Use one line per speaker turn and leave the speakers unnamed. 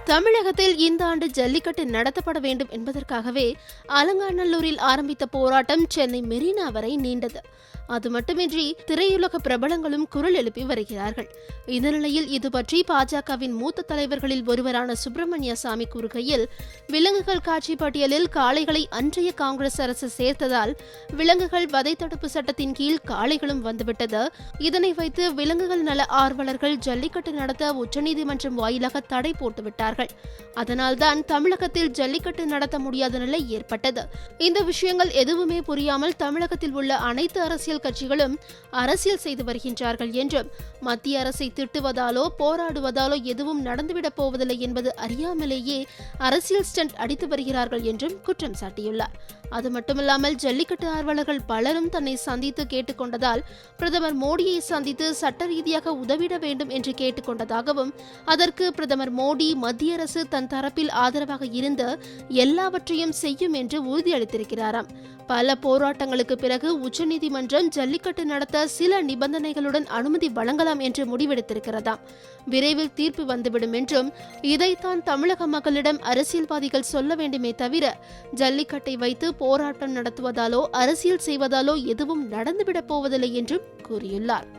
தமிழகத்தில் இந்த ஆண்டு ஜல்லிக்கட்டு நடத்தப்பட வேண்டும் என்பதற்காகவே அலங்காநல்லூரில் ஆரம்பித்த போராட்டம் சென்னை மெரினா வரை நீண்டது. அது மட்டுமின்றி திரையுலக பிரபலங்களும் குரல் எழுப்பி வருகிறார்கள். இந்த நிலையில் இது பற்றி பாஜகவின் மூத்த தலைவர்களில் ஒருவரான சுப்பிரமணிய சாமி கூறுகையில், விலங்குகள் காட்சி பட்டியலில் காளைகளை அன்றைய காங்கிரஸ் அரசு சேர்த்ததால் விலங்குகள் வதை தடுப்பு சட்டத்தின் கீழ் காளைகளும் வந்துவிட்டது. இதனை வைத்து விலங்குகள் நல ஆர்வலர்கள் ஜல்லிக்கட்டு நடத்த உச்சநீதிமன்றம் வாயிலாக தடை போட்டுவிட்டார்கள். அதனால்தான் தமிழகத்தில் ஜல்லிக்கட்டு நடத்த முடியாத நிலை ஏற்பட்டது. இந்த விஷயங்கள் எதுவுமே புரியாமல் தமிழகத்தில் உள்ள அனைத்து அரசியல் கட்சிகளும் அரசியல் செய்து வருகின்றார்கள் என்றும், மத்திய அரசை திட்டுவதாலோ போராடுவதாலோ எதுவும் நடந்துவிடப் போவதில்லை என்பது அறியாமலேயே அரசியல் ஸ்டண்ட் அடித்து வருகிறார்கள் என்றும் குற்றம் சாட்டியுள்ளார். அது மட்டுமில்லாமல் ஜல்லிக்கட்டு ஆர்வலர்கள் பலரும் தன்னை சந்தித்து கேட்டுக்கொண்டதால் பிரதமர் மோடியை சந்தித்து சட்ட ரீதியாக உதவிட வேண்டும் என்று கேட்டுக்கொண்டதாகவும், அதற்கு பிரதமர் மோடி மத்திய அரசு தன் தரப்பில் ஆதரவாக இருந்து எல்லாவற்றையும் செய்யும் என்று உறுதியளித்திருக்கிறாராம். பல போராட்டங்களுக்கு பிறகு உச்சநீதிமன்றம் ஜல்லிக்கட்டு நடத்த சில நிபந்தனைகளுடன் அனுமதி வழங்கலாம் என்று முடிவெடுத்திருக்கிறதாம். விரைவில் தீர்ப்பு வந்துவிடும் என்றும், இதைத்தான் தமிழக மக்களிடம் அரசியல்வாதிகள் சொல்ல வேண்டுமே தவிர ஜல்லிக்கட்டை வைத்து போராட்டம் நடத்துவதாலோ அரசியல் செய்வதாலோ எதுவும் நடந்துவிடப் போவதில்லை என்றும் கூறியுள்ளார்.